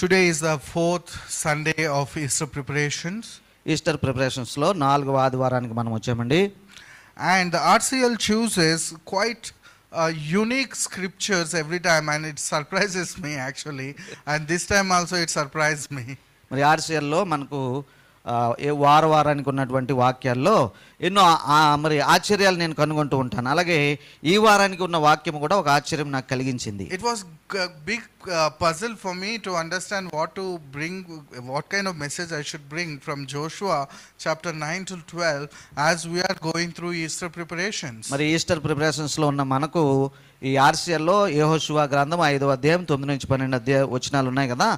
Today is the fourth Sunday of Easter preparations. Easter preparations లో 4వ ఆదివారానికి మనం వచ్చామండి. And the RCL chooses quite unique scriptures every time, and it surprises me actually. And this time also it surprised me. మరి RCL లో మనకు వారానికి ఉన్నటువంటి వాక్యాల్లో ఎన్నో మరి ఆశ్చర్యాలు నేను కనుగొంటూ ఉంటాను. అలాగే ఈ వారానికి ఉన్న వాక్యం కూడా ఒక ఆశ్చర్యం నాకు కలిగించింది. It was a big puzzle for me to understand what to bring, what kind of message I should bring from Joshua chapter 9 to 12 as we are going through Easter preparations. మరి ఈస్టర్ ప్రిపరేషన్స్ లో ఉన్న మనకు ఈ ఆర్సీఎల్లో యెహోషువ గ్రంథం 5వ అధ్యాయం 9 నుంచి 12 వచనాలు ఉన్నాయి కదా,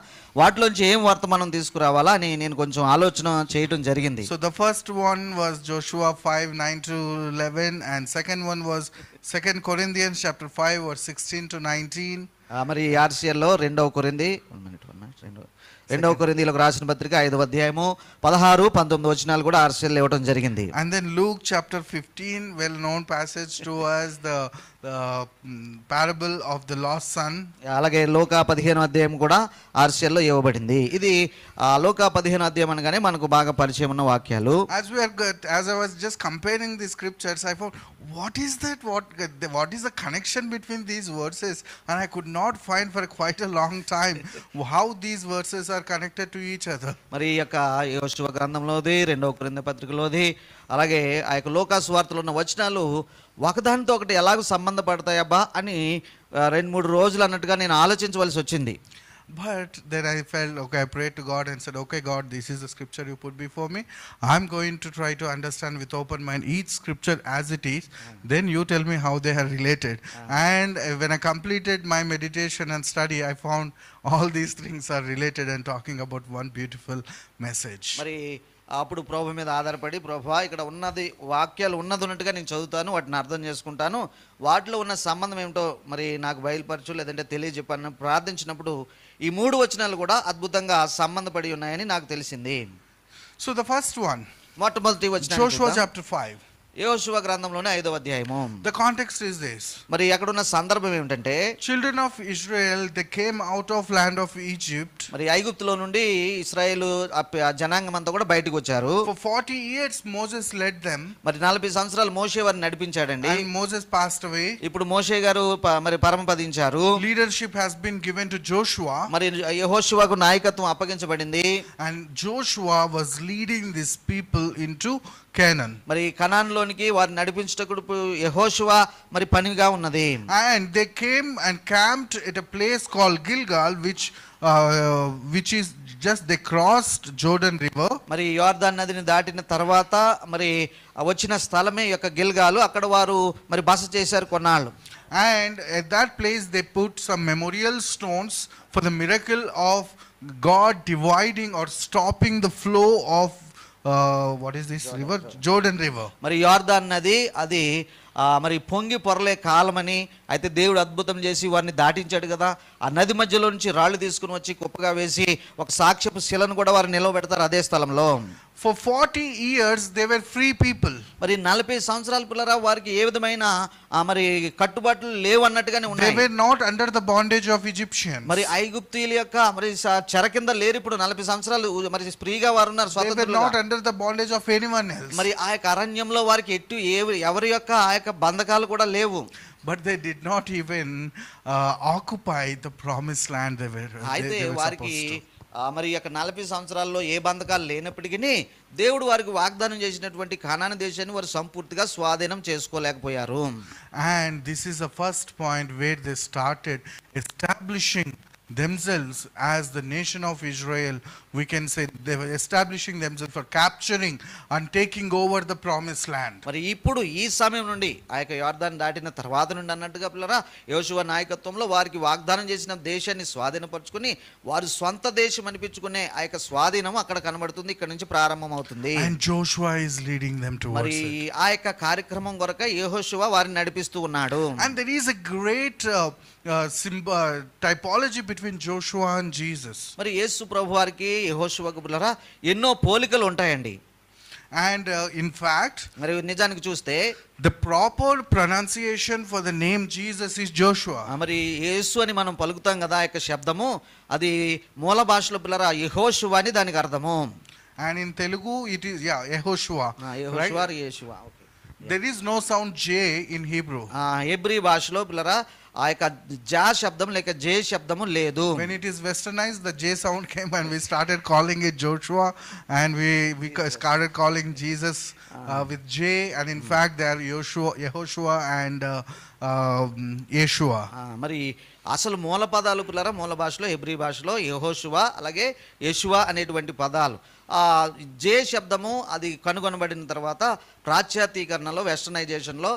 వాటిలోంచి ఏం వర్తమానం తీసుకురావాలా అని నేను కొంచెం ఆలోచన చేయడం జరిగింది. So the first one was Joshua 5:9 to 11, and second one was 2 Corinthians chapter 5 verse 16 to 19. మరి ఆర్సీఎల్లో రెండవ కొరింథీయులకు రాసిన పత్రిక 5వ అధ్యాయము 16, 19 వచనాలు కూడా ఆర్సీఎల్ ఇవ్వడం జరిగింది. And then Luke chapter 15, well known passage to us, the parable of the lost son. అలాగే లోకా 15వ అధ్యాయం కూడా ఆర్సీఎల్లో ఇవ్వబడింది. ఇది లోకా 15వ అధ్యాయం అనగానే మనకు బాగా పరిచయం ఉన్న వాక్యాలు. As I was just comparing the scriptures, I found what is that, what is the connection between these verses, and I could not find for quite a long time how these verses are connected to each other. మరి ఈ యొక్క యెహోషువ గ్రంథంలోది, 2వ కొరింథీ పత్రికలోది, అలాగే ఆ యొక్క లోకా సువార్తలో ఉన్న వచనాలు ఒకదానితో ఒకటి ఎలాగ సంబంధపడతాయబ్బా అని 2-3 రోజులు అన్నట్టుగా నేను ఆలోచించవలసి వచ్చింది. But then I felt, okay, I prayed to God and said, okay God, this is the scripture you put before me. I'm going to try to understand with open mind each scripture as it is. Then you tell me how they are related. And when I completed my meditation and study, I found all these things are related and talking about one beautiful message. మరి అప్పుడు ప్రభు మీద ఆధారపడి, ప్రభా ఇక్కడ ఉన్నది వాక్యాలు ఉన్నట్టుగా నేను చదువుతాను, వాటిని అర్థం చేసుకుంటాను, వాటిలో ఉన్న సంబంధం ఏమిటో మరి నాకు బయలుపరచు, లేదంటే తెలియజెప్పని ప్రార్థించినప్పుడు ఈ 3 వచనాలు కూడా అద్భుతంగా సంబంధపడి ఉన్నాయని నాకు తెలిసింది. So the first one, మొట్టమొదటి వచనం Joshua chapter 5. యెహోషువ గ్రంథంలోనే 5వ అధ్యాయము. The context is this. మరి అక్కడ ఉన్న సందర్భం ఏమిటంటే, Children of Israel, they came out of land of Egypt. మరి ఐగుప్తులో నుండి ఇశ్రాయేలు జనాంగం అంతా కూడా బయటకు వచ్చారు. For 40 years Moses led them. మరి 40 సంవత్సరాలు మోషే వారిని నడిపించాడండి. And Moses passed away. ఇప్పుడు మోషే గారు మరి పరమపదించారు. Leadership has been given to Joshua. మరి యెహోషువకు నాయకత్వం అప్పగించబడింది. And Joshua was leading these people into Canaan. మరి కనాన్లోనికి వారిని నడిపించుటకు యెహోషువ మరి పనిగా ఉన్నది. And they came and camped at a place called Gilgal, which is just they crossed Jordan River. మరి యోర్దాను నదిని దాటిన తర్వాత మరి వచ్చిన స్థలమే యొక్క గిల్గాలు. అక్కడ వారు మరి బస చేశారు కొన్నాళ్ళు. And at that place they put some memorial stones for the miracle of God dividing or stopping the flow of what is this river? Jordan River. మరి యోర్దాను నది అది మరి పొంగి పొరలే కాలమని, అయితే దేవుడు అద్భుతం చేసి వారిని దాటించాడు కదా, ఆ నది మధ్యలో నుంచి రాళ్ళు తీసుకుని వచ్చి కుప్పగా వేసి ఒక సాక్ష్యపు శిలను కూడా వారు నిలవబెడతారు అదే స్థలంలో. For 40 years they were free people. మరి 40 సంవత్సరాల పిల్లరా వారికి ఏ విధమైన మరి కట్టుబాట్లు లేవు అన్నట్టుగానే ఉన్నాయి. They were not under the bondage of Egyptians. మరి ఐగుప్తీయుల యొక్క మరి చెర కింద లేరు. ఇప్పుడు 40 సంవత్సరాలు మరి ఫ్రీగా వారు ఉన్నారు, స్వతంత్రులుగా. They were not under the bondage of anyone else. మరి ఆ యొక్క అరణ్యంలో వారికి ఎవరి యొక్క ఆ యొక్క బంధకాలు కూడా లేవు. But they did not even occupy the promised land they were వారికి supposed to. మరి యొక్క 40 సంవత్సరాల్లో ఏ బంధకాలు లేనప్పటికీ దేవుడు వారికి వాగ్దానం చేసినటువంటి కానాను దేశాన్ని వారు సంపూర్తిగా స్వాధీనం చేసుకోలేకపోయారు. And this is the first point where they started establishing themselves as the nation of Israel. We can say they were establishing themselves for capturing and taking over the promised land. మరి ఇప్పుడు ఈ సమయం నుండి ఆ యొక్క యోర్దాను దాటిన తర్వాత నుండి అన్నట్టుగా పిల్లరా యెహోషువ నాయకత్వంలో వారికి వాగ్దానం చేసిన దేశాన్ని స్వాధీనపరచుకుని వారు స్వంత దేశం అనిపించుకునే ఆ యొక్క స్వాధీనం అక్కడ కనబడుతుంది. ఇక్కడ నుంచి ప్రారంభం అవుతుంది. And Joshua is leading them towards మరి ఆ యొక్క కార్యక్రమం కొరకు యెహోషువ వారిని నడిపిస్తూ ఉన్నాడు. And there is a great typology between Joshua and Jesus. మరి యేసు ప్రభు వారికి యెహోషువకు పిల్లరా ఎన్నో పోలికలు ఉంటాయండి. And in fact, మరి నిజానికి చూస్తే the proper pronunciation for the name Jesus is Joshua. మరి యేసు అని మనం పలుకుతాం కదా ఆ యొక్క శబ్దము, అది మూల భాషలో పిల్లరా యెహోషువ అని దానికి అర్థము. And in Telugu it is Yehoshua. యెహోషువ యేషువ. There is no sound J in Hebrew. Hebrew భాషలో పిల్లరా ఆ యొక్క జా శబ్దం లేక జే శబ్దము లేదు. When it is westernized, the J sound came and we started calling it Joshua, and we started calling Jesus with J, and in fact they are Yehoshua and Yeshua. మరి అసలు మూల పదాలు పిల్లరా మూల భాషలో హెబ్రీ భాషలో యెహోషువ అలాగే యేషువ అనేటువంటి పదాలు. జే శబ్దము అది కనుగొనబడిన తర్వాత ప్రాచ్యాతీకరణలో వెస్టర్నైజేషన్లో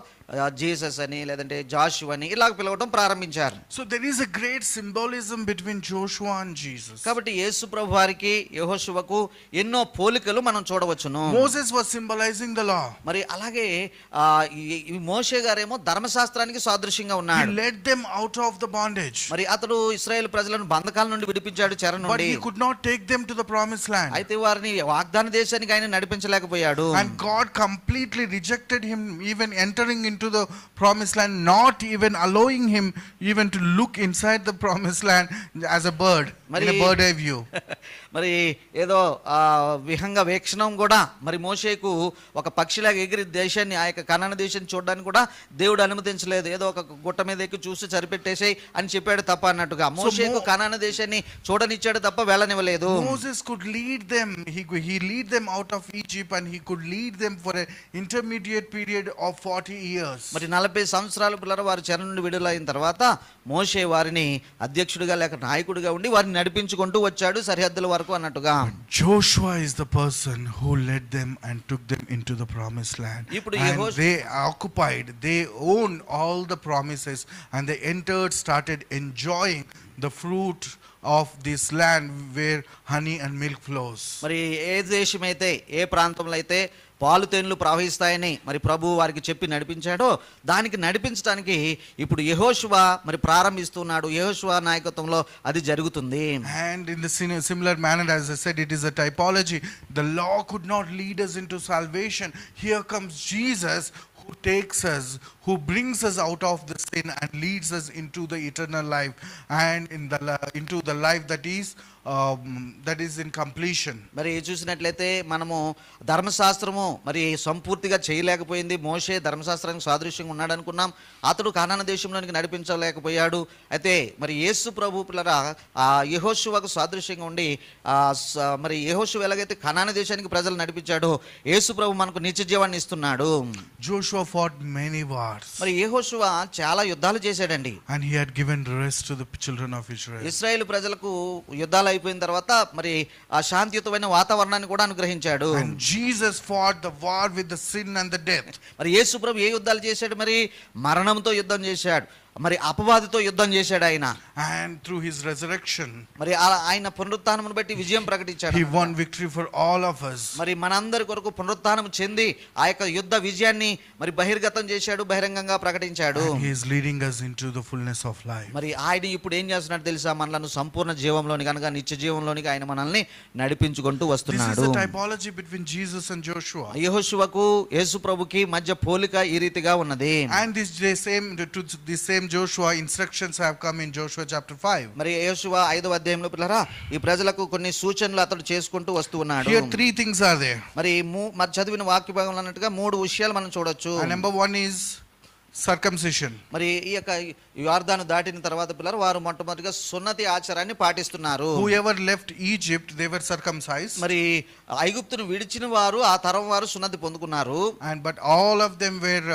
జీసస్ అని లేదంటే జాషువా అని ఇలా పిలవడం ప్రారంభించారు. So there is a great symbolism between Joshua and Jesus. కాబట్టి యేసు ప్రభు వారికి యెహోషువకు ఎన్నో పోలికలు మనం చూడవచ్చును. Moses was symbolizing the law. మరి అలాగే ఈ మోషే గారేమో ధర్మశాస్త్రానికి సాదృశ్యంగా He ఉన్నాడు. led them out of the bondage. మరి అతడు ఇశ్రాయేలు ప్రజలను బంధకాల నుండి విడిపించాడు, చెర But నుండి. he could not take them to the promised land. అయితే వారిని వాగ్దాన దేశానికి ఆయన నడిపించలేకపోయాడు. And God completely rejected him even entering into the promised land, not even allowing him even to look inside the promised land as a bird, in a bird eye view. మరి ఏదో విహంగ వీక్షణం కూడా మరి మోషేకు ఒక పక్షిలాగా ఎగిరి దేశాన్ని ఆ యొక్క కనాను దేశాన్ని చూడడానికి కూడా దేవుడు అనుమతించలేదు. ఏదో ఒక గుట్ట మీద ఎక్కి చూసి సరిపెట్టేసేయి అని చెప్పాడు తప్ప అన్నట్టుగా మోషేకు కనాను దేశాన్ని చూడనిచ్చాడు తప్ప వెళ్ళనివ్వలేదు. Moses could lead them. He lead them out of Egypt, and he could lead them for an intermediate period of 40 years. మరి 40 సంవత్సరాల పిల్లల వారు చెర నుండి విడుదలైన తర్వాత మోషే వారిని అధ్యక్షుడిగా లేక నాయకుడిగా ఉండి వారిని నడిపించుకుంటూ వచ్చాడు సరిహద్దుల వరకు అన్నట్టుగా. Joshua is the person who led them and took them into the promised land. And they occupied, they owned all the promises, and they entered, started enjoying the fruit of this land where honey and milk flows. మరి ఏ దేశమైతే ఏ ప్రాంతంలో అయితే పాలు తేనెలు ప్రవహిస్తాయని మరి ప్రభు వారికి చెప్పి నడిపించాడో దానికి నడిపించడానికి ఇప్పుడు యెహోషువ మరి ప్రారంభిస్తున్నాడు. యెహోషువ నాయకత్వంలో అది జరుగుతుంది. And in the similar manner, as I said, it is a typology. The law could not lead us into salvation. Here comes Jesus, who takes us, who brings us out of the sin and leads us into the eternal life, and into the life that is in completion. మరి చూసినట్లయితే మనము ధర్మశాస్త్రము మరి సంపూర్తిగా చేయలేకపోయింది. మోషే ధర్మశాస్త్రానికి సాదృశ్యంగా ఉన్నాడు అనుకున్నాం. అతడు కానాను దేశంలోనికి నడిపించలేకపోయాడు. అయితే మరి యేసు ప్రభు పిల్లరా యెహోషువకు సాదృశ్యంగా ఉండి మరి యెహోషువ ఎలాగైతే కానాను దేశానికి ప్రజలు నడిపించాడో యేసు ప్రభు మనకు నిత్య జీవాన్ని ఇస్తున్నాడు. Joshua fought many wars. మరి యెహోషువ చాలా యుద్ధాలు చేశాడండి. And he had given rest to the children of Israel. ఇశ్రాయేలు ప్రజలకు యుద్ధాలు అయిపోయిన తర్వాత మరి ఆ శాంతియుతమైన వాతావరణాన్ని కూడా అనుగ్రహించాడు. And Jesus fought the war with the sin and the death. మరి యేసు ప్రభు ఏ యుద్ధాలు చేశాడు? మరి మరణంతో యుద్ధం చేశాడు, మరి అపవాదితో యుద్ధం చేశాడు ఆయన. And through his resurrection, మరి ఆయన పునరుత్థానమును బట్టి విజయం ప్రకటించాడు. he won victory for all of us. మరి మనందరి కొరకు పునరుత్థానం చెంది ఆ యొక్క యుద్ధ విజయాన్ని మరి బహిర్గతం చేశాడు, బహిరంగంగా ప్రకటించాడు. And he is leading us into the fullness of life. మరి ఆయన ఇప్పుడు ఏం చేస్తున్నాడు తెలుసా? మనలను సంపూర్ణ జీవంలోనికి అనగా నిత్య జీవంలోనికి ఆయన మనల్ని నడిపించుకుంటూ వస్తున్నాడు. This is the typology between Jesus and Joshua. యెహోషువకు యేసు ప్రభుకి మధ్య పోలిక ఈ రీతిగా ఉన్నది. And this same Joshua, instructions have come in Joshua chapter 5. మరి యెహోషువ 5వ అధ్యాయంలో పిల్లరా ఈ ప్రజలకు కొన్ని సూచనలు అతడు చేసుకుంటూ వస్తూ ఉన్నాడు. Here 3 things are there. మరి చదివిన వాక్య భాగంలో అన్నట్టుగా 3 విషయాలు మనం చూడొచ్చు. And number 1 is circumcision. మరి ఈ యొక్క యోర్దాను దాటిన తర్వాత పిల్లలు వారు మొట్టమొదటిగా సున్నతి ఆచారాన్ని పాటిస్తున్నారు. Whoever left Egypt, they were circumcised. మరి ఐగుప్తును విడిచిన వారు ఆ తరం వారు సున్నతి పొందుకున్నారు. And but all of them were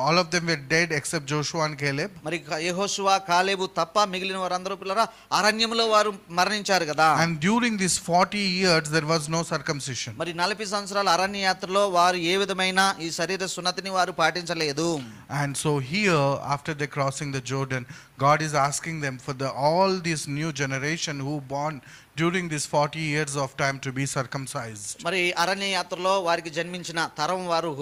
all of them were dead except Joshua and Caleb. మరి యెహోషువ కాలేబు తప్ప మిగిలిన వారందరూ పిల్లరా అరణ్యంలో వారు మరణించారు కదా. And during these 40 years there was no circumcision. మరి 40 సంవత్సరాల అరణ్య యాత్రలో వారు ఏ విధమైన ఈ శరీర సున్నతిని వారు పాటించలేదు. And so here after they crossing the Jordan, God is asking them for all this new generation who born during this 40 years of time to be circumcised. మరి అరణ్య యాత్రలో వారికి జన్మించిన తరం వారు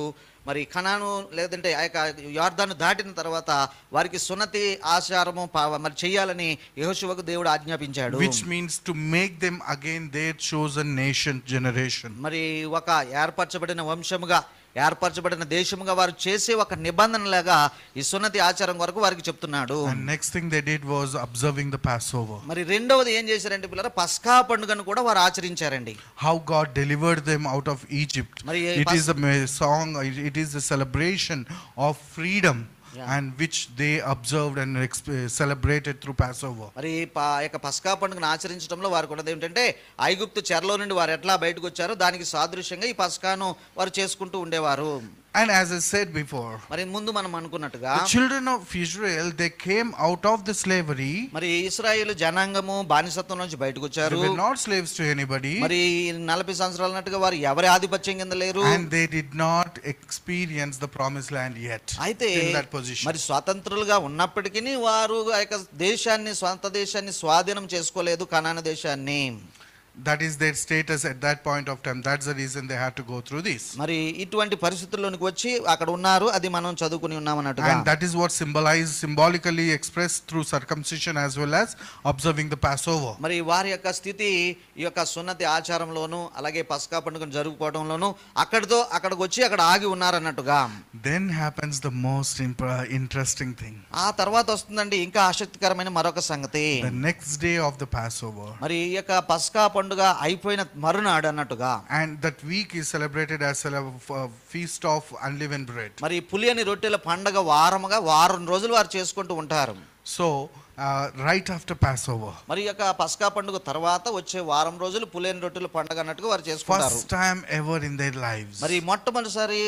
మరి కనాను లేదంటే ఆ యొక్క యొర్దాను దాటిన తర్వాత వారికి సున్నతి ఆచారము మరి చెయ్యాలని యెహోషువకు దేవుడు ఆజ్ఞాపించాడు. which means to make them again their chosen nation generation. మరి ఒక ఏర్పరచబడిన వంశముగా ఏర్పరచబడిన దేశముగా వారు చేసే ఒక నిబంధనలాగా ఈ సున్నతి ఆచారం వరకు వారికి చెప్తున్నాడు. And next thing they did was observing the Passover. మరి రెండవది ఏం చేశారంటే పిల్లరా, పస్కా పండుగను కూడా వారు ఆచరించారండి. How God delivered them out of Egypt. మరి It is a song, it is a celebration of freedom. Yeah. And which they observed and celebrated through Passover. మరి యొక్క పస్కా పండుగను ఆచరించడంలో వారు కూడా ఏంటంటే ఐగుప్తు చెరలో నుండి వారు ఎట్లా బయటకు వచ్చారో దానికి సాదృశ్యంగా ఈ పస్కాను వారు చేసుకుంటూ ఉండేవారు. And as I said before, మరి ముందు మనం అనుకున్నట్టుగా the children of Israel, they came out of the slavery. మరి ఇశ్రాయేలు జనాంగము బానిసత్వం నుంచి బయటకు వచ్చారు. They were not slaves to anybody. మరి 40 సంవత్సరాల నట్టుగా వారు ఎవరి ఆధిపత్యం కింద లేరు. And they did not experience the promised land yet. అయితే in that position. మరి స్వతంత్రులుగా ఉన్నప్పటికీ వారు ఆ యొక్క దేశాన్ని, స్వంత దేశాన్ని స్వాధీనం చేసుకోలేదు, కనాను దేశాన్ని. That is their status at that point of time. That's the reason they had to go through this. మరి ఇటువంటి పరిస్థితుల్లోనికి వచ్చి అక్కడ ఉన్నారు, అది మనం చదువుకుని ఉన్నామన్నట్టుగా. And that is what symbolically expressed through circumcision as well as observing the Passover. మరి వారి యొక్క స్థితి ఈ యొక్క సున్నతి ఆచారంలోను అలాగే పస్కా పండుగను జరుపుకోవడంలోను అక్కడికి వచ్చి అక్కడ ఆగి ఉన్నారన్నట్టుగా. Then happens the most interesting thing. ఆ తర్వాత వస్తుందండి ఇంకా ఆసక్తికరమైన మరొక సంగతి. The next day of the Passover. మరి ఈ యొక్క పస్కా పండుగ అయిపోయిన మరునాడు అన్నట్టుగా. And that week is celebrated as a feast of unleavened bread. మరి పులియని రొట్టెల పండుగ వారం రోజులు వారు చేసుకుంటూ ఉంటారు. So right after Passover, మరి యొక్క పస్కా పండుగ తర్వాత వచ్చే వారం రోజులు పులియని రొట్టెల పండుగ అన్నట్టుగా వారు చేసుకుంటారు. first time ever in their lives, మరి మొట్టమొదటిసారి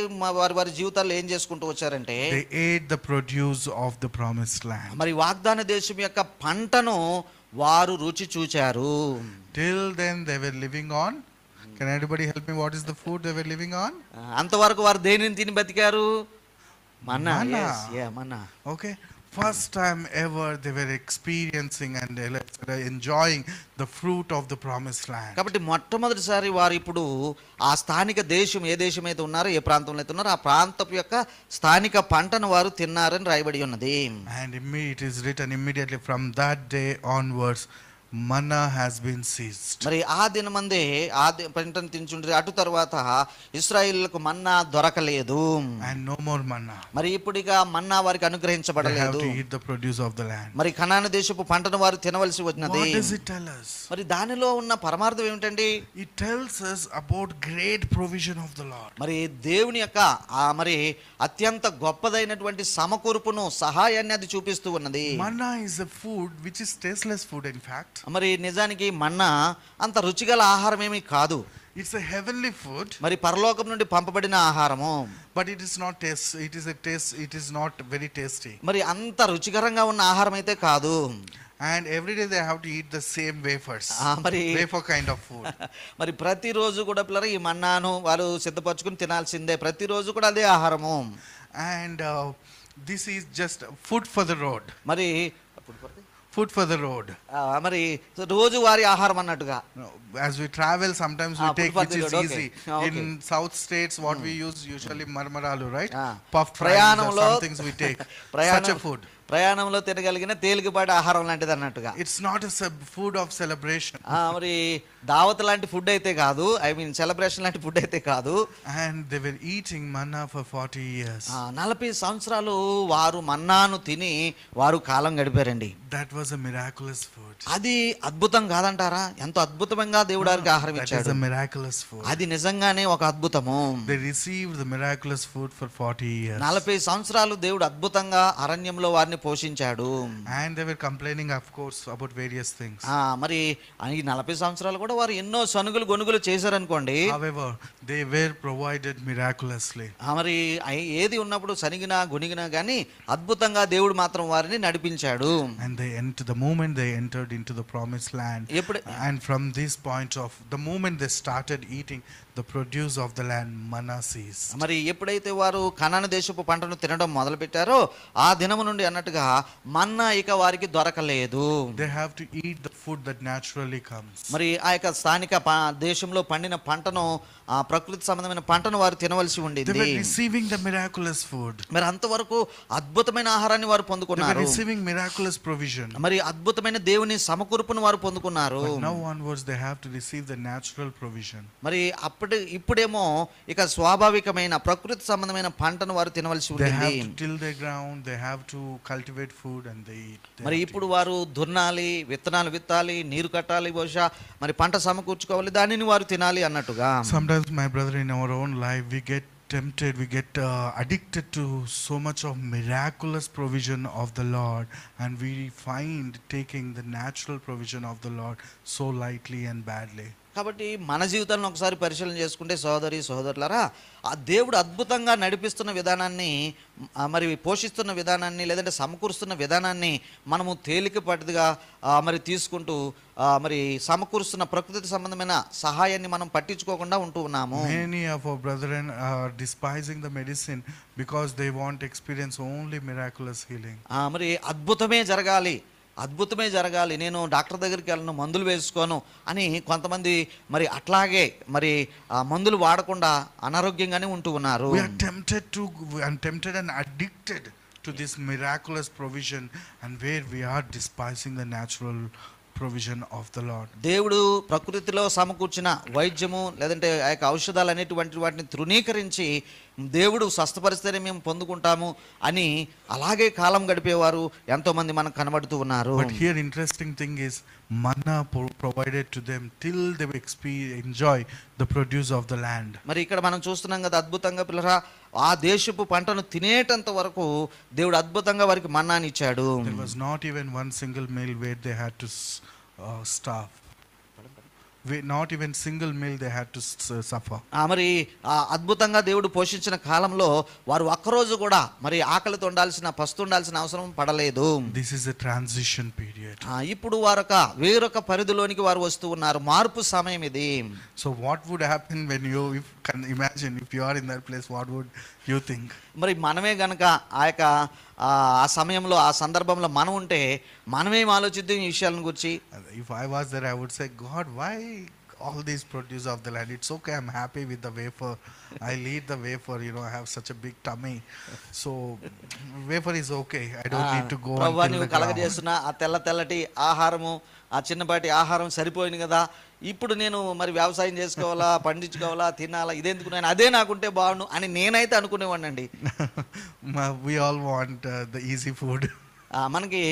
వారి జీవితాల్లో ఏం చేసుకుంటూ వచ్చారంటే they ate the produce of the promised land. మరి వాగ్దాన దేశం యొక్క పంటను వారు రుచి చూచారు. Till then they were living on. Can anybody help me? What is the food they were living on? అంతవరకు వారు దేనిని తిని బతికారు? మన్నా. మన్నా. Okay. First time ever they were experiencing and enjoying the fruit of the promised land. కాబట్టి మొట్టమొదటిసారి వారు ఇప్పుడు ఆ స్థానిక దేశం, ఏ దేశం అయితే ఉన్నారో, ఏ ప్రాంతంలో అయితే ఉన్నారో ఆ ప్రాంతపు యొక్క స్థానిక పంటను వారు తిన్నారని రాయబడి ఉన్నది. And it is written immediately from that day onwards, manna has been ceased. మరి ఆ దినమందే ఆ పంటను తించుండ్రి అటు తర్వాత ఇశ్రాయేలులకు మన్నా దొరకలేదు. And no more manna. మరి ఇప్పుడు ఇక మన్నా వారికి అనుగ్రహించబడలేదు. They have to eat the produce of the land. మరి కనాను దేశపు పంటను వారు తినవలసి వచ్చినది. What does it tell us? మరి దానిలో ఉన్న పరమార్థం ఏమిటండి? It tells us about great provision of the Lord. మరి దేవుని యొక్క మరి అత్యంత గొప్పదైనటువంటి సమకూర్పును, సహాయాన్ని అది చూపిస్తూ ఉన్నది. Manna is a food which is tasteless food in fact. మరి నిజానికి మన్నా అంత రుచిగల ఆహారం ఏమీ కాదు. It's a heavenly food. మరి పరలోకం నుండి పంపబడిన ఆహారము. But it is not taste. It is not very tasty. మరి అంత రుచికరంగా ఉన్న ఆహారం అయితే కాదు. And every day they have to eat the same wafers. మరి wafer kind of food. మరి ప్రతిరోజు కూడా పిల్లలు ఈ మన్నాను వారు సిద్ధపరచుకుని తినాల్సిందే. ప్రతిరోజు కూడా అదే ఆహారము. And this is just food for the road. మరి Food for the road. మరి రోజు వారి ఆహారం అన్నట్టుగా. As we travel, sometimes we take which is road, easy. Okay. In south states, what we use usually marmaralu, right? Puffed fries or some things we take. Such a food. ప్రయాణంలో తినగలిగిన తేలికపాటి ఆహారం లాంటిది అన్నట్టుగా. It's not a food of celebration. మరి దావత్ లాంటి food అయితే కాదు, సెలబ్రేషన్ లాంటి ఫుడ్ అయితే కాదు. And they were eating manna for 40 years. 40 సంవత్సరాలు వారు మన్నాను తిని వారు కాలం గడిపారండి. That was a miraculous food. అది అద్భుతం కాదంటారా? ఎంతో అద్భుతంగా దేవుడు వారికి ఆహారం ఇచ్చాడు. That is a miraculous food. అది నిజంగానే ఒక అద్భుతము. They received the miraculous food for 40 years. 40 సంవత్సరాలు దేవుడు అద్భుతంగా అరణ్యంలో వారిని పోషించాడు. And they were complaining of course about various things. మరి ఈ 40 సంవత్సరాలు కూడా వారు ఎన్నో సనుగులు గొనుగులు చేశారనుకోండి. However, they were provided miraculously. మరి ఏది ఉన్నప్పుడు సనిగినా గొనిగినా గానీ అద్భుతంగా దేవుడు మాత్రం వారిని నడిపించాడు. And the moment they entered into the promised land, and from this point of the moment they started eating, the produce of the land, manna ceased. మరి ఎప్పుడైతే వారు కనాను దేశపు పంటను తినడం మొదలు పెట్టారో ఆ దినము నుండి అన్నట్టుగా మన్నా ఇక వారికి దొరకలేదు. They have to eat the food that naturally comes. మరి ఆ యొక్క స్థానిక దేశంలో పండిన పంటను ఆ ప్రకృతి సంబంధమైన పంటను వారు తినవలసి ఉండేది. They were receiving the miraculous food. మరి అంతవరకు అద్భుతమైన ఆహారాన్ని వారు They పొందుకున్నారు. were receiving miraculous provision. మరి అద్భుతమైన దేవుని సమకూర్పును వారు పొందుకున్నారు. But now onwards they have to receive the natural provision. మరి ఇప్పుడేమో ఇక స్వాభావికమైన ప్రకృతి సంబంధమైన పంటను వారు తినవలసి They ఉంటుంది. have to till their ground, they have to cultivate food and they eat. They మరి have to ఇప్పుడు వారు దున్నాలి, విత్తనాలు విత్తాలి, నీరు కట్టాలి, బహుశా మరి పంట సమకూర్చుకోవాలి, దానిని వారు తినాలి అన్నట్టుగా. Sometimes, my brother, in our own life, we get tempted, we get addicted to so much of miraculous provision of the Lord, and we find taking the natural provision of the Lord so lightly and badly. కాబట్టి మన జీవితాలను ఒకసారి పరిశీలన చేసుకుంటే సోదరి సోదరులారా, ఆ దేవుడు అద్భుతంగా నడిపిస్తున్న విధానాన్ని, మరి పోషిస్తున్న విధానాన్ని, లేదంటే సమకూరుస్తున్న విధానాన్ని మనము తేలికపాటిదిగా మరి తీసుకుంటూ మరి సమకూరుస్తున్న ప్రకృతి సంబంధమైన సహాయాన్ని మనం పట్టించుకోకుండా ఉంటూ ఉన్నాము. Many of our brethren are despising the medicine because they want to experience only miraculous healing. మరి అద్భుతమే జరగాలి, నేను డాక్టర్ దగ్గరికి వెళ్ళను, మందులు వేసుకోను అని కొంతమంది మరి అట్లాగే మరి మందులు వాడకుండా అనారోగ్యంగానే ఉంటూ ఉన్నారు. We are tempted and addicted to this miraculous provision, and where we are despising the natural provision of the Lord. దేవుడు ప్రకృతిలో సమకూర్చిన వైద్యము లేదంటే ఆ యొక్క ఔషధాలు అనేటువంటి వాటిని తృణీకరించి దేవుడు స్వస్థపరిస్తేనే మేము పొందుకుంటాము అని అలాగే కాలం గడిపేవారు ఎంతో మంది మనకు కనబడుతూ ఉన్నారు. But here interesting thing is manna provided to them till they enjoy the produce of the land. మరి ఇక్కడ మనం చూస్తున్నాం కదా అద్భుతంగా పిల్లరా, ఆ దేశపు పంటను తినేటంత వరకు దేవుడు అద్భుతంగా వారికి మన్నాని ఇచ్చాడు. There was not even one single meal where they had to starve. Not even single meal they had to suffer. మరి అద్భుతంగా దేవుడు పోషించిన కాలంలో వారు ఒక్కరోజు కూడా మరి ఆకలితో పస్తుండాల్సిన అవసరం పడలేదు. This is a transition period. ఇప్పుడు వేరొక పరిధిలోనికి వారు వస్తూ ఉన్నారు. మార్పు సమయం ఇది. So what would happen when you can imagine if you are in that place, what would you think? మరి మనమే గనక ఆ సమయంలో ఆ సందర్భంలో మనం ఉంటే మనమేం ఆలోచిద్దాం ఈ విషయాలను గురించి? If I was there, I would say, God, why all these produce of the land? It's okay, I'm happy with the wafer. I'll eat the wafer, I have such a big tummy. So wafer is okay. I don't need to go ప్రభువా, until నువ్వు the ground. కలగజేస్తున్న ఆ తెల్లటి ఆహారము, ఆ చిన్నపాటి ఆహారం సరిపోయింది కదా, ఇప్పుడు నేను మరి వ్యవసాయం చేసుకోవాలా, పండించుకోవాలా, తినాలా, ఇదెందుకు, నేను అదే నాకుంటే బాగుండు అని నేనైతే అనుకునేవాడినండి. We all want the easy food. మనకి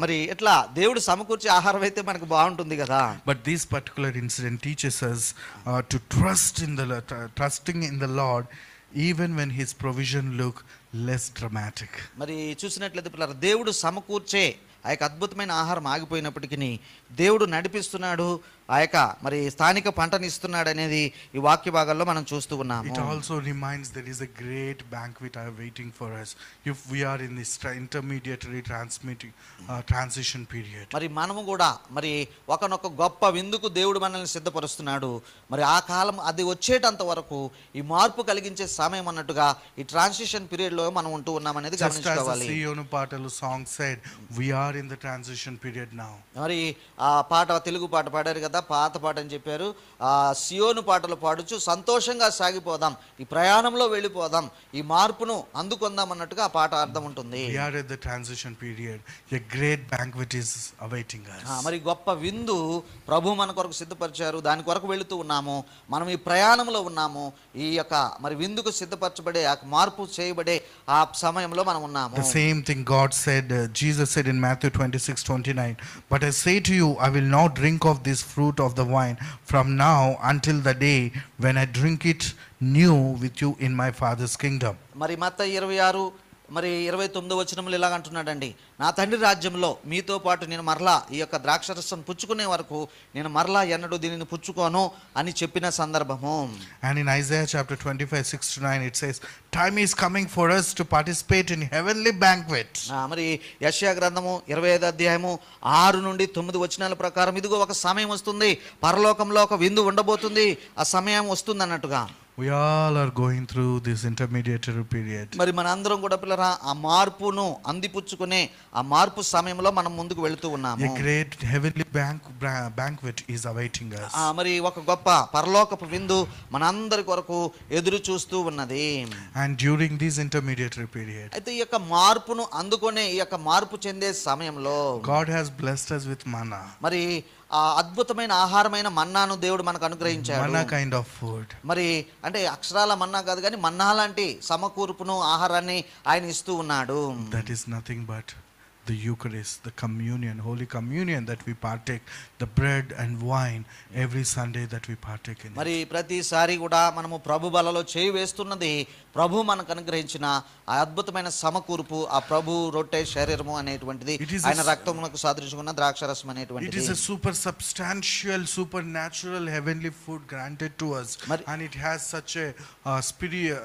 మరి ఎట్లా దేవుడు సమకూర్చే ఆహారం అయితే మనకు బాగుంటుంది కదా. But this particular incident teaches us to trusting in the Lord even when his provision look less dramatic. మరి చూసినట్లయితే పిల్లలు, దేవుడు సమకూర్చే ఆ యొక్క అద్భుతమైన ఆహారం ఆగిపోయినప్పటికీ దేవుడు నడిపిస్తున్నాడు, ఆ యొక్క మరి స్థానిక పంటని ఇస్తున్నాడు అనేది ఈ వాక్య భాగాల్లో మనం చూస్తూ ఉన్నాము. It also reminds there is a great banquet waiting for us if we are in this intermediary transition period. మరి మనము కూడా మరి ఒకనొక గొప్ప విందుకు దేవుడు మనల్ని సిద్ధపరుస్తున్నాడు. మరి ఆ కాలం అది వచ్చేటంత వరకు ఈ మార్పు కలిగించే సమయం అన్నట్టుగా ఈ ట్రాన్సిషన్ పీరియడ్ లో మనం ఉంటూ ఉన్నాం అనేది గమనించుకోవాలి. Just as the Siyonu Patalu song said, we are in the transition period now. మరి ఆ పాట, తెలుగు పాట పాడారు కదా, పాత పాట అని చెప్పారు. ఆ సియోను పాటలు పాడుచు సంతోషంగా సాగిపోదాం, ఈ ప్రయాణంలో వెళ్ళిపోదాం, ఈ మార్పును అందుకుందాం అన్నట్టుగా ఆ పాట అర్థం ఉంటుంది. We are at the transition period. A great banquet is awaiting us. మరి గొప్ప విందు ప్రభు మన కొరకు సిద్ధపరిచారు, దాని కొరకు వెళుతూ ఉన్నాము. మనం ఈ ప్రయాణంలో ఉన్నాము. ఈ యొక్క మరి విందుకు సిద్ధపరచబడే, ఆ మార్పు చేయబడే ఆ సమయంలో మనం ఉన్నాము. The same thing God said, Jesus said in Matthew 26:29, but I say to you, I will not drink of this fruit of the wine from now until the day when I drink it new with you in my Father's kingdom. మరి మత్తయి 26 మరి 29వ వచనంలో ఇలాగ అంటున్నాడండి, నా తండ్రి రాజ్యంలో మీతో పాటు నేను మరలా ఈ యొక్క ద్రాక్షరసం పుచ్చుకునే వరకు నేను మరలా ఎన్నడూ దీనిని పుచ్చుకోను అని చెప్పిన సందర్భము. And in Isaiah chapter 25, 6-9, it says, time is coming for us to participate in heavenly banquet. మరి యెషయా గ్రంథము 25వ అధ్యాయము 6 నుండి 9 వచనాల ప్రకారం ఇదిగో ఒక సమయం వస్తుంది, పరలోకంలో ఒక విందు ఉండబోతుంది, ఆ సమయం వస్తుంది అన్నట్టుగా. We all are going through this intermediary period. మరి మనందరం కూడా పిల్లరా ఆ మార్పును అందిపుచ్చుకునే ఆ మార్పు సమయంలో మనం ముందుకు వెళుతూ ఉన్నాము. A great heavenly banquet is awaiting us. మరి ఒక గొప్ప పరలోకపు విందు మనందరి కొరకు ఎదురు చూస్తూ ఉన్నది. And during this intermediary period, అయితే ఈ యొక్క మార్పును అందుకునే ఈ యొక్క మార్పు చెందే సమయంలో God has blessed us with manna. మరి ఆ అద్భుతమైన ఆహారమైన మన్నాను దేవుడు మనకు అనుగ్రహించాడు. Manna kind of food. మరి అంటే అక్షరాల మన్నా కాదు కానీ మన్నా లాంటి సమకూర్పును ఆహారాన్ని ఆయన ఇస్తూ ఉన్నాడు. That is nothing but the Eucharist, the communion, Holy Communion that we partake, the bread and wine every Sunday that we partake in. మరి ప్రతిసారి కూడా మనము ప్రభు బలలో చేయి వేస్తున్నది ప్రభు మనకు అనుగ్రహించిన ఆ అద్భుతమైన సమకూర్పు, ఆ ప్రభు రొట్టె శరీరము అనేటువంటిది, ఆయన రక్తమునకు సాదృశ్యమైన ద్రాక్షరసం అనేటువంటిది. It is a super substantial, supernatural heavenly food granted to us, and it has such a spirit,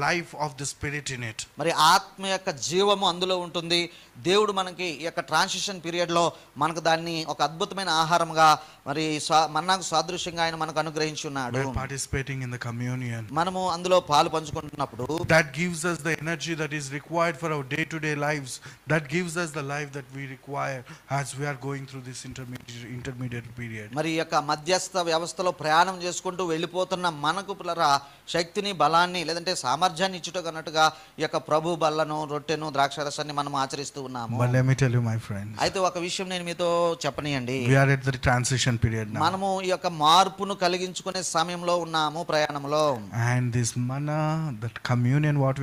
life of the spirit in it. మరి ఆత్మ యొక్క జీవము అందులో ఉంటుంది. దేవుడు మనకి ఈ యొక్క ట్రాన్సిషన్ పీరియడ్ లో మనకు దాన్ని ఒక అద్భుతమైన ఆహారంగా మరి మన్నాకు సాదృశ్యంగా ఆయన మనకు అనుగ్రహించి ఉన్నాడు. We are participating in the communion. మనము అందులో పాలు పంచుకుంటున్నప్పుడు that gives us the energy that is required for our day to day lives, that gives us the life that we require as we are going through this intermediate period. మరి ఈ యొక్క మధ్యస్థ వ్యవస్థలో ప్రయాణం చేసుకుంటూ వెళ్ళిపోతున్న మనకు పిల్లరా శక్తిని, బలాన్ని లేదంటే సామర్థ్యాన్ని ఇచ్చుటకు అన్నట్టుగా ఈ యొక్క ప్రభు బల్లను, రొట్టెను, ద్రాక్షరసాన్ని మనం ఆచరిస్తూ ఉన్నాము. But let me tell you, my friends, అయితే ఒక విషయం నేను మీతో చెప్పనియండి. we are at the transition period now. మనము ఈ యొక్క మార్పును కలిగించుకునే సమయంలో ఉన్నాము, ప్రయాణంలో. And this manna, that communion, what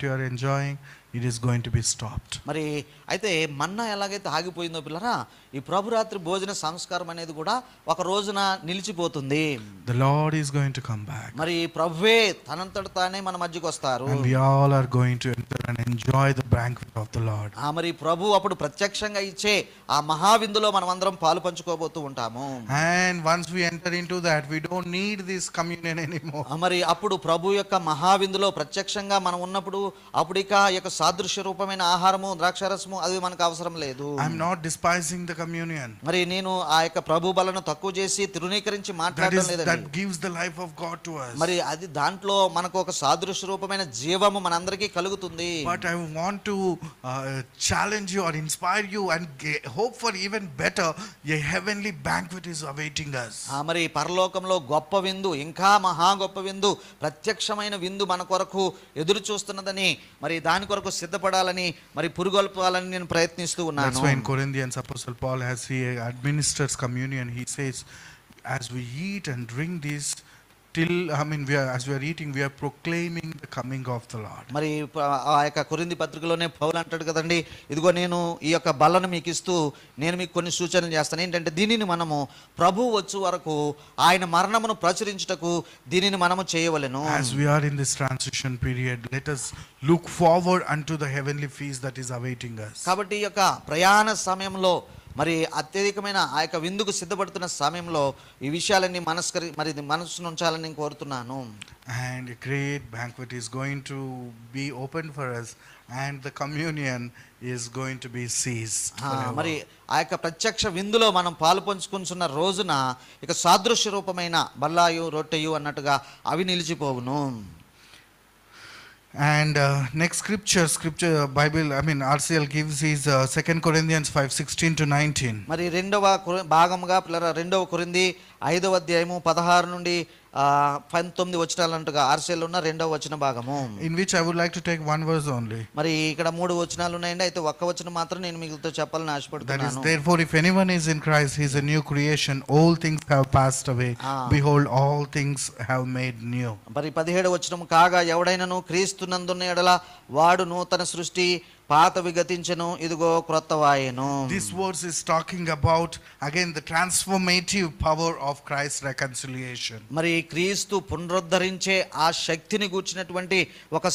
you are enjoying, it is going to be stopped. మరి అయితే మన్నా ఎలాగైతే ఆగిపోయిందో పిల్లరా, ఈ ప్రభురాత్రి భోజన సంస్కారం అనేది కూడా ఒక రోజున నిలిచిపోతుంది. The Lord is going to come back. మరి ప్రభువే తనంతట తానే మన మధ్యకి వస్తారు. And we all are going to enter and enjoy the banquet of the Lord. మరి ప్రభు అప్పుడు ప్రత్యక్షంగా ఇచ్చే ఆ మహావిందులో మనం అందరం పాలు పంచుకోబోతూ ఉంటాము. And once we enter into that, we don't need this communion anymore. మరి అప్పుడు ప్రభు యొక్క మహావిందులో ప్రత్యక్షంగా మనం ఉన్నప్పుడు అప్పుడు ఇక ఈ యొక్క సాదృశ్య రూపమైన ఆహారము, ద్రాక్షారసము అది మనకు అవసరం లేదు. I'm not despising the communion. మరి నేను ఆ యొక్క ప్రభు బలను తక్కువ చేసి తిరునీకరించి మాట్లాడడం లేదండి. That gives the life of God to us. మరి అది దాంట్లో మనకు ఒక సాదృశ్య రూపమైన జీవము మనందరికీ కలుగుతుంది. But I want to challenge you or inspire you and hope for even better. A heavenly banquet is awaiting us. మరి పరలోకంలో గొప్ప విందు, ఇంకా మహా గొప్ప విందు, ప్రత్యక్షమైన విందు మన కొరకు ఎదురు చూస్తున్నదని, మరి దాని కొరకు సిద్ధపడాలని, మరి పురుగొల్పాలని నేను ప్రయత్నిస్తూ ఉన్నాను. That's why in Corinthians Apostle Paul, as he administers communion, he says, as we eat and drink this, as we are eating, we are proclaiming the coming of the Lord. మరి ఆ యొక్క కొరింథీ పత్రికలోనే పౌలు అంటాడు కదండి, ఇదిగో నేను ఈ యొక్క బలను మీకు ఇస్తూ నేను మీకు కొన్ని సూచనలు చేస్తాను. ఏంటంటే దీనిని మనము ప్రభు వచ్చు వరకు ఆయన మరణమును ప్రచురించుటకు దీనిని మనము చేయవలెను. As we are in this transition period, let us look forward unto the heavenly feast that is awaiting us. కాబట్టి ఈ యొక్క ప్రయాణ సమయంలో మరి అత్యధికమైన ఆ యొక్క విందుకు సిద్ధపడుతున్న సమయంలో ఈ విషయాలన్నీ మనసును ఉంచాలని నేను కోరుతున్నాను. And a great banquet is going to be opened for us, and the communion is going to be seized. మరి ఆ యొక్క ప్రత్యక్ష విందులో మనం పాలు పంచుకుంటున్న రోజున ఇక సాదృశ్య రూపమైన బల్లాయు, రొట్టెయు అన్నట్టుగా అవి నిలిచిపోవును. And next scripture Bible, RCL gives is 2 Corinthians 5:16-19. మరి రెండవ భాగముగా పిల్లరా 2వ కొరింథీ 5వ అధ్యాయము 16 నుండి 19 వచనాలంటగా ఆర్సీఎల్ ఉన్న 2వ వచన భాగము. In which I would like to take one verse only. మరి ఇక్కడ 3 వచనాలు ఉన్నాయండి. అయితే ఒక్క వచనం మాత్రం నేను మీతో చెప్పాలని ఆశపడుతున్నాను. That is, therefore if anyone is in Christ, he is a new creation, all things have passed away, behold all things have made new. మరి 17వ వచనం, కాగా ఎవడైనను క్రీస్తునందున్న ఎడల వాడు నూతన సృష్టి, పాతవి గతించెను ఇదిగో క్రొత్తవాయెను. This verse is talking about again the transformative power of Christ's reconciliation. మరి క్రీస్తు పునరుద్ధరించే ఆ శక్తిని గూర్చినటువంటి ఒక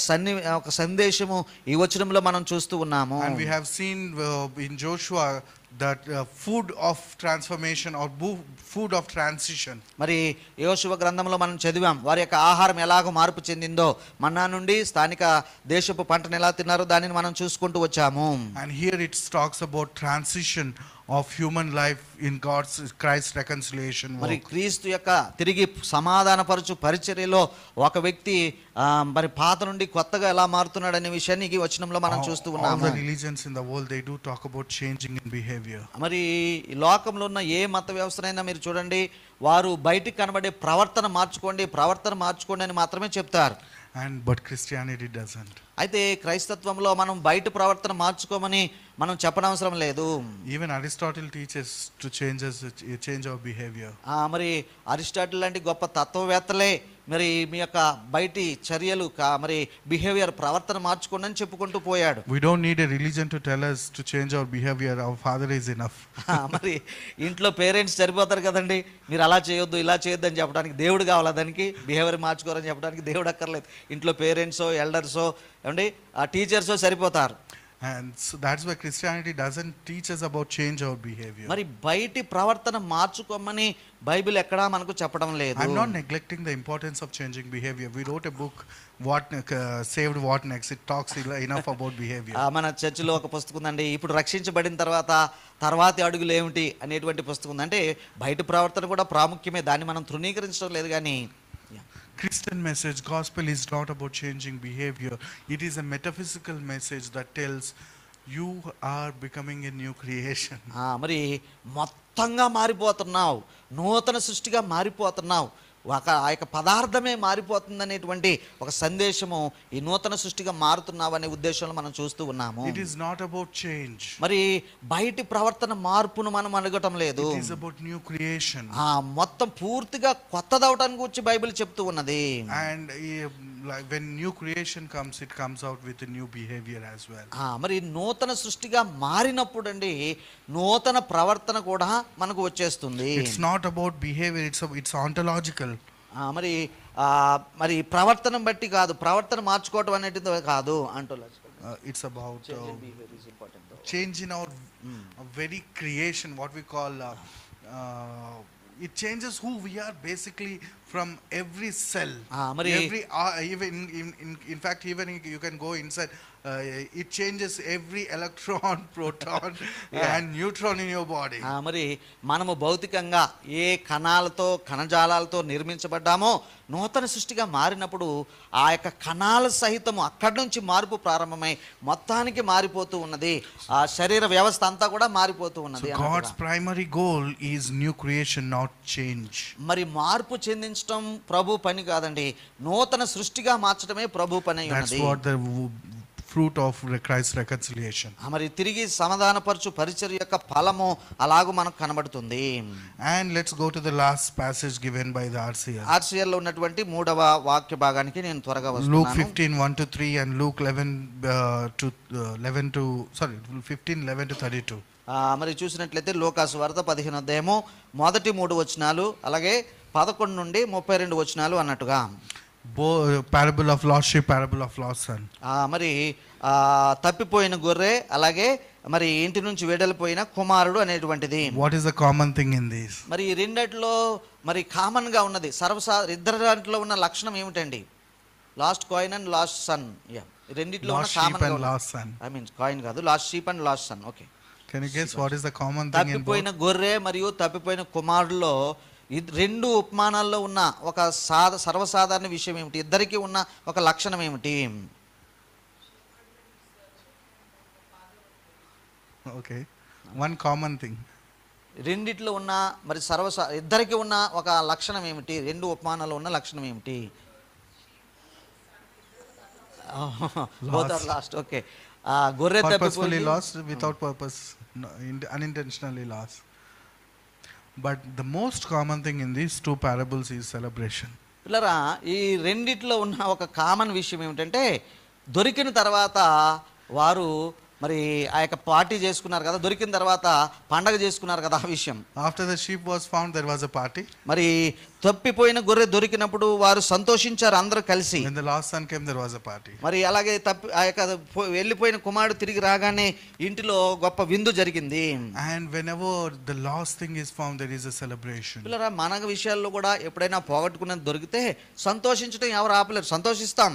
సందేశము ఈ వచనంలో మనం చూస్తూ ఉన్నాము. And we have seen in Joshua that food of transformation or food of transition. మరి యోషువ గ్రంథంలో మనం చదివాం వారి యొక్క ఆహారం ఎలాగో మార్పు చెందిందో, మన్నా నుండి స్థానిక దేశపు పంటను ఎలా తిన్నారో దానిని మనం చూసుకుంటూ వచ్చాము. And here it talks about transition of human life in Christ's reconciliation work. మరి క్రీస్తు యొక్క తిరిగి సమాధానపరచు పరిచర్యలో ఒక వ్యక్తి మరి పాత నుండి కొత్తగా ఎలా మారుతున్నాడు అనే విషయాన్ని ఈ వచనంలో మనం చూస్తూ ఉన్నాము. All the religions in the world, they do talk about changing in behavior. మరి ఈ లోకంలో ఉన్న ఏ మత వ్యవస్థనైనా మీరు చూడండి, వారు బయటికి కనబడే ప్రవర్తన మార్చుకోండి అని మాత్రమే చెప్తారు. But Christianity doesn't. అయితే క్రైస్తత్వంలో మనం బయట ప్రవర్తన మార్చుకోమని మనం చెప్పనవసరం లేదు. Even Aristotle teaches to change our behavior. మరి అరిస్టాటిల్ లాంటి గొప్ప తత్వవేత్తలే మరి మీ యొక్క బయటి చర్యలు మరి బిహేవియర్ ప్రవర్తన మార్చుకోండి అని చెప్పుకుంటూ పోయాడు. We don't need a religion to tell us to change our behavior. Our father is enough. మరి ఇంట్లో పేరెంట్స్ సరిపోతారు కదండి, మీరు అలా చేయొద్దు ఇలా చేయొద్దు అని చెప్పడానికి దేవుడు కావాలా? దానికి బిహేవియర్ మార్చుకోరని చెప్పడానికి దేవుడు అక్కర్లేదు. ఇంట్లో పేరెంట్సో ఎల్డర్సో ఏమండి ఆ టీచర్సో సరిపోతారు. And so that's why Christianity doesn't teach us about change our behavior. మరి బయటి ప్రవర్తన మార్చుకోమని బైబిల్ ఎక్కడా మనకు చెప్పడం లేదు. I'm not neglecting the importance of changing behavior. We wrote a book, Saved What Next. It talks enough about behavior. మన చర్చిలో ఒక పుస్తకం ఉందండి, ఇప్పుడు రక్షించబడిన తర్వాతి అడుగులు ఏమిటి అనేటువంటి పుస్తకం ఉంది. అంటే బయట ప్రవర్తన కూడా ప్రాముఖ్యమే, దాన్ని మనం తృణీకరించడం లేదు. కానీ Christian message, gospel is not about changing behavior. It is a metaphysical message that tells you are becoming a new creation. మరి మొత్తంగా మారిపోతున్నావు, నూతన సృష్టిగా మారిపోతున్నావు, ఆ యొక్క పదార్థమే మారిపోతుంది అనేటువంటి ఒక సందేశము ఈ నూతన సృష్టిగా మారుతున్నావు అనే ఉద్దేశంలో మనం చూస్తూ ఉన్నాము. It is not about change. మరి బయటి ప్రవర్తన మార్పును మనం అడగటం లేదు. It is about new creation. మొత్తం పూర్తిగా కొత్తదవటానికి గురించి బైబిల్ చెప్తూ ఉన్నది. And when new creation comes, it comes out with a new behavior as well. మరి నూతన సృష్టిగా మారినప్పుడు అండి నూతన ప్రవర్తన కూడా మనకు వచ్చేస్తుంది. It's not about behavior, it's ontological. మరి ప్రవర్తన బట్టి కాదు, ప్రవర్తన మార్చుకోవటం అనేది కాదు, ontological. It's about change in our very creation, what we call it changes who we are basically from every cell. Every even in fact even you can go inside, it changes every electron, proton and neutron in your body. మరి మనము భౌతికంగా ఏ కణాలతో కణజాలాలతో నిర్మించబడ్డామో నూతన సృష్టిగా మారినప్పుడు ఆ యొక్క కణాల సహితము అక్కడి నుంచి మార్పు ప్రారంభమై మొత్తానికి మారిపోతూ ఉన్నది. ఆ శరీర వ్యవస్థ అంతా కూడా మారిపోతూ ఉన్నది. God's primary goal is new creation, not change. మరి మార్పు చెందించడం ప్రభు పని కాదండి, నూతన సృష్టిగా మార్చడమే ప్రభు పని అయ్యున్నది. That's what the fruit of Christ's reconciliation. మరి తిరిగి సమాధానపరచు పరిచర్య యొక్క ఫలము అలాగూ మనకు కనబడుతుంది. And let's go to the last passage given by the RCL. RCL లో ఉన్నటువంటి 3వ వాక్య భాగానికి నేను త్వరగా వస్తున్నాను. Luke 15:1-3 and Luke 15:11-32. మరి చూసినట్లయితే లూకాసు వార్త 15వ అధ్యాయము మొదటి 3 వచనాలు అలాగే 11 నుండి 32 వచనాలు అన్నట్టుగా. Parable of lost sheep, parable of lost son. మరి తప్పిపోయిన గొర్రె అలాగే మరి ఇంటి నుంచి వెడలిపోయిన కుమారుడు అనేటువంటిది. What is the common thing in this? మరి రెండిట్లో మరి కామన్ గా ఉన్నది ఇద్దరు దాంట్లో ఉన్న లక్షణం ఏమిటండి? Lost coin and lost son. రెండిట్లో ఉన్న కామన్ గా lost son. I mean coin కాదు, lost sheep and lost son. Okay, can you guess what is the common thing in తప్పిపోయిన గొర్రె మరియు తప్పిపోయిన కుమారుల్లో రెండు ఉపమానాల్లో ఉన్న ఒక సర్వసాధారణ విషయం ఏమిటి? ఇద్దరికి ఉన్న ఒక లక్షణం ఏమిటి? Okay, one common thing. రెండిట్లో ఉన్న మరి ఇద్దరికి ఉన్న ఒక లక్షణం ఏమిటి? రెండు ఉపమానాల్లో ఉన్న లక్షణం ఏమిటి? Both are lost. ఓకే, గొర్రె purposefully lost, without purpose, unintentionally lost. But the most common thing in these two parables is celebration. పిల్లరా, ఈ రెండిట్లో ఉన్న ఒక కామన్ విషయం ఏమిటంటే దొరికిన తర్వాత వారు మరి ఆ యొక్క పార్టీ చేసుకున్నారు కదా, దొరికిన తర్వాత పండగ చేసుకున్నారు కదా ఆ విషయం. After the sheep was found, there was a party. మరి తప్పిపోయిన గొర్రె దొరికినప్పుడు వారు సంతోషించారు అందరూ కలిసి. When the lost son came, there was a party. మరి అలాగే ఆ యొక్క వెళ్ళిపోయిన కుమారుడు తిరిగి రాగానే ఇంటిలో గొప్ప విందు జరిగింది. And whenever the lost thing is found, there is a celebration. పిల్లరా, మన విషయాల్లో కూడా ఎప్పుడైనా పోగొట్టుకున్నది దొరికితే సంతోషించడం ఎవరు ఆపలేరు, సంతోషిస్తాం.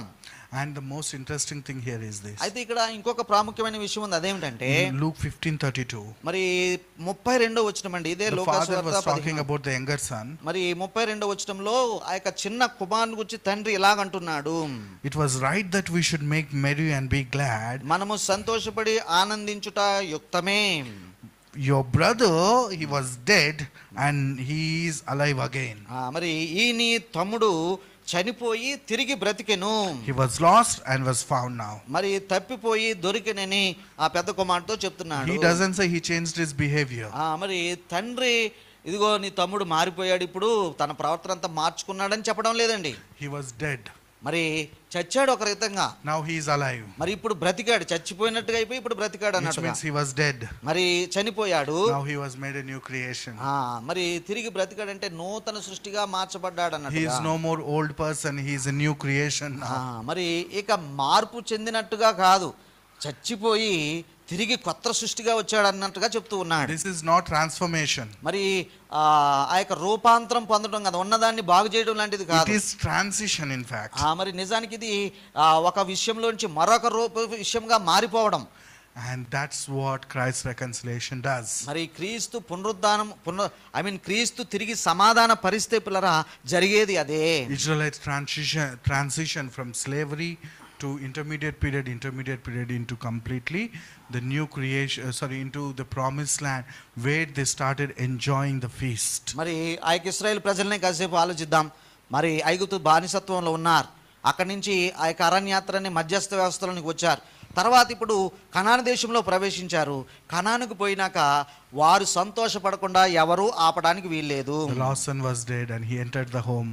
And the most interesting thing here is this. అయితే ఇక్కడ ఇంకొక ప్రాముఖ్యమైన విషయం ఉంది, అదేమిటంటే In Luke 15:32. మరి 32వ వచనం అండి. ఇదే The father was talking about the younger son. మరి 32వ వచనంలో ఆ యొక్క చిన్న కుమారుని గురించి తండ్రి ఇలాగంటున్నాడు. It was right that we should make merry and be glad. మనము సంతోషపడి ఆనందించుట యుక్తమే. Your brother, he was dead and he is alive again. మరి ఈ నీ తమ్ముడు చనిపోయి తిరిగి బ్రతికెను. He was lost and was found now. మరి తప్పిపోయి దొరికినని ఆ పెద్ద కుమారుడితో చెప్తున్నాడు. He doesn't say he changed his behavior. మరి తండ్రి ఇదిగో నీ తమ్ముడు మారిపోయాడు, ఇప్పుడు తన ప్రవర్తన అంతా మార్చుకున్నాడని చెప్పడం లేదండి. He was dead. మరి చచ్చాడు ఒక రీతంగా, Now he is alive. మరి ఇప్పుడు బ్రతికాడు. చచ్చిపోయినట్టుగా అయిపోయి ఇప్పుడు బ్రతికాడు Which అన్నట్టుగా. means he was dead. మరి చనిపోయాడు, Now he was made a new creation. మరి తిరిగి బ్రతికాడంటే నూతన సృష్టిగా మార్చబడ్డాడు He అన్నట్టుగా. is no more old person, he is a new creation now. మరి ఇక మార్పు చెందినట్టుగా కాదు, చచ్చిపోయి తిరిగి కొత్త సృష్టిగా వచ్చాడు అన్నట్టుగా చెప్తూ ఉన్నాడు. This is not transformation. మరి ఆ యొక్క రూపాంతరం పొందడం కదా, ఉన్నదాన్ని బాగు చేయడం లాంటిది It కాదు. is transition in fact. మరి నిజానికి ఇది ఒక విషయంలోంచి మరొక విషయంగా మారిపోవడం. And that's what Christ's reconciliation does. మరి క్రీస్తు పునరుద్ధానం క్రీస్తు తిరిగి సమాధాన పరిస్థితి పిల్లరా జరిగేది అదే. Israelites transition from slavery to intermediate period into completely the new creation, into the promised land where they started enjoying the feast. మరి ఆ యొక్క ఇశ్రాయేల్ ప్రజల్ని కాసేపు ఆలోచిద్దాం. మరి ఐగుప్తు బానిసత్వంలో ఉన్నారు, అక్కడి నుంచి ఆ యొక్క అరణ్యాత్రని మధ్యస్థ వ్యవస్థలోనికి వచ్చారు. తర్వాత ఇప్పుడు కనాను దేశంలో ప్రవేశించారు. కనానుకు పోయినాక వారు సంతోషపడకుండా ఎవరు ఆపడానికి వీల్లేదు. The lost son was dead and he entered the home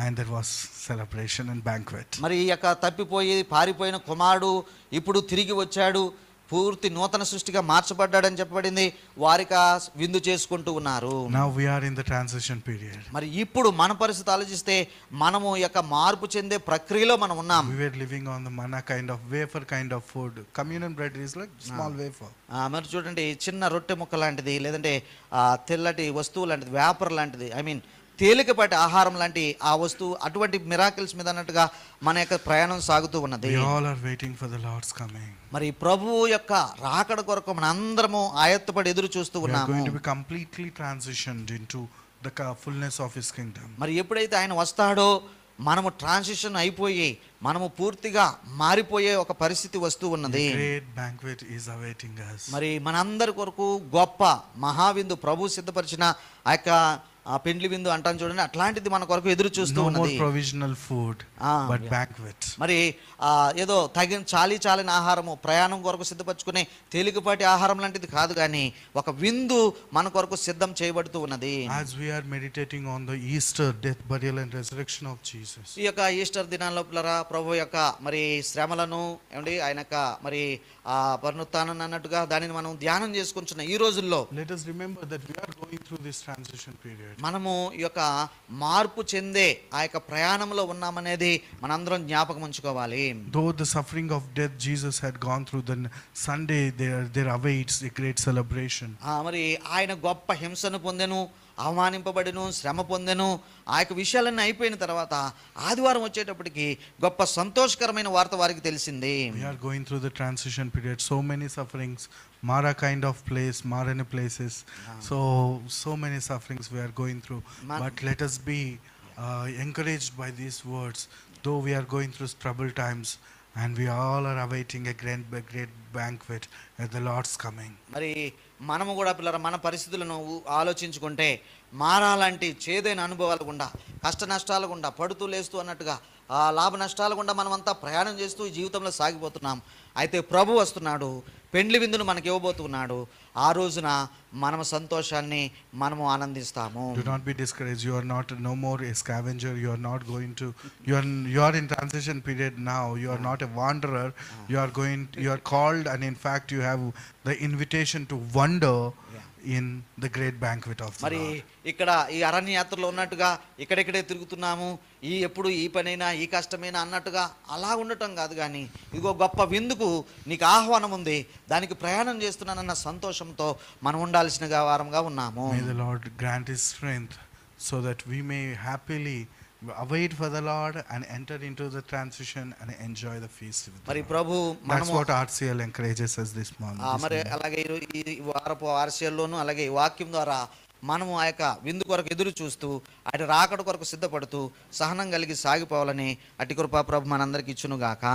and there was celebration and banquet. మరి ఈ యొక్క తప్పిపోయి పారిపోయిన కుమారుడు ఇప్పుడు తిరిగి వచ్చాడు, పూర్తి నూతన సృష్టిగా మార్చబడ్డాడని చెప్పబడింది. వారిక విందు చేసుకుంటూ ఉన్నారు. Now we are in the transition period. మరి ఇప్పుడు మన పరిస్థితి ఆలోచిస్తే మనము యొక్క మార్పు చెందే ప్రక్రియలో మనం ఉన్నాం. We were living on the manna kind of wafer kind of food. Communion bread is like small wafer. మరి చూడండి, చిన్న రొట్టె ముక్క లాంటిది, లేదంటే తెల్లటి వస్తువు లాంటిది, వేపర్ లాంటిది, తేలికపాటి ఆహారం లాంటి ఆ వస్తువు, అటువంటి మిరాకిల్స్ మీద అన్నట్టుగా మన యొక్క ప్రయాణం సాగుతూ ఉన్నది. We all are waiting for the Lord's coming. మరి ప్రభువు యొక్క రాకడ కొరకు మనందరము ఆయత్తపడి ఎదురు చూస్తూ We are ఉన్నాము. going to be completely transitioned into the fullness of His kingdom. మరి ఎప్పుడైతే ఆయన వస్తాడో మనము ట్రాన్సిషన్ అయిపోయి మనము పూర్తిగా మారిపోయే ఒక పరిస్థితి వస్తూ ఉన్నది. The great banquet is awaiting us. మరి మనందరి కొరకు గొప్ప మహావిందు ప్రభు సిద్ధపరిచిన ఆ యొక్క పెండ్లి విందు అంటాను చూడండి, అట్లాంటిది మన కొరకు ఎదురు చూస్తూ No more ఉన్నది. provisional food, but banquet. మరి ఏదో చాలిన ఆహారము, ప్రయాణం కొరకు సిద్ధపరచుకునే తేలికపాటి ఆహారం లాంటిది కాదు, కానీ ఒక విందు మన కొరకు సిద్ధం చేయబడుతూ ఉన్నది. As we are meditating on the Easter death, burial and resurrection of Jesus. ఈ యొక్క ఈస్టర్ దినాల్లో పిల్లరా ప్రభు యొక్క మరి శ్రమలను ఆయన యొక్క మరి పునరుత్థానం అన్నట్టుగా దానిని మనం ధ్యానం చేసుకుంటున్న ఈ రోజుల్లో Let us remember that we are going through this transition period. మనము ఈ యొక్క మార్పు చెందే ఆ యొక్క ప్రయాణంలో ఉన్నామనేది మనందరం జ్ఞాపకం ఉంచుకోవాలి. Though the suffering of death Jesus had gone through, the Sunday there awaits a great celebration. మరి ఆయన గొప్ప హింసను పొందెను, అవమానింపబడిను, శ్రమ పొందెను. ఆ యొక్క విషయాలన్నీ అయిపోయిన తర్వాత ఆదివారం వచ్చేటప్పటికి గొప్ప సంతోషకరమైన వార్త వారికి తెలిసింది. We are going through the transition period. So many sufferings, Mara kind of place, Marane places. So many sufferings we are going through. But let us be encouraged by these words. Though we are going through troubled times, and we all are awaiting a great banquet at the Lord's coming. మరి మనము కూడా పిల్లల మన పరిస్థితులను ఆలోచించుకుంటే మారాలంటి చేదైన అనుభవాలు గుండా, కష్ట నష్టాలు గుండా, పడుతూ లేస్తూ అన్నట్టుగా ఆ లాభ నష్టాల గుండా మనమంతా ప్రయాణం చేస్తూ ఈ జీవితంలో సాగిపోతున్నాం. అయితే ప్రభు వస్తున్నాడు, పెండ్లి విందును మనకి ఇవ్వబోతున్నాడు. ఆ రోజున మనం సంతోషాన్ని మనము ఆనందిస్తాము. Do not be discouraged. You are not no more a scavenger. You are not going to. You are in transition period now. You are not a wanderer. You are going. You are called, and in fact, you have the invitation to wander in the great banquet of the మరి Lord. ఇక్కడ ఈ అరణ్య యాత్రలో ఉన్నట్టుగా ఇక్కడెక్కడే తిరుగుతున్నాము, ఎప్పుడు ఈ పనైనా ఈ కష్టమైనా అన్నట్టుగా అలా ఉండటం కాదు, కానీ ఇదిగో గొప్ప విందుకు నీకు ఆహ్వానం ఉంది, దానికి ప్రయాణం చేస్తున్నానన్న సంతోషంతో మనం ఉండాల్సిన వారంగా ఉన్నాము. May the Lord grant His strength so that we may happily await for the Lord and enter into the transition and enjoy the feast with the మరి Lord. ప్రభు That's మనము what RCL encourages us this morning. మరి అలాగే ఈ వారపు ఆర్సీఎల్లోను అలాగే ఈ వాక్యం ద్వారా మనము ఆ యొక్క విందు కొరకు ఎదురు చూస్తూ ఆయన రాకడ కొరకు సిద్ధపడుతూ సహనం కలిగి సాగిపోవాలని అట్టి కృపా ప్రభు మనందరికి ఇచ్చునుగాక.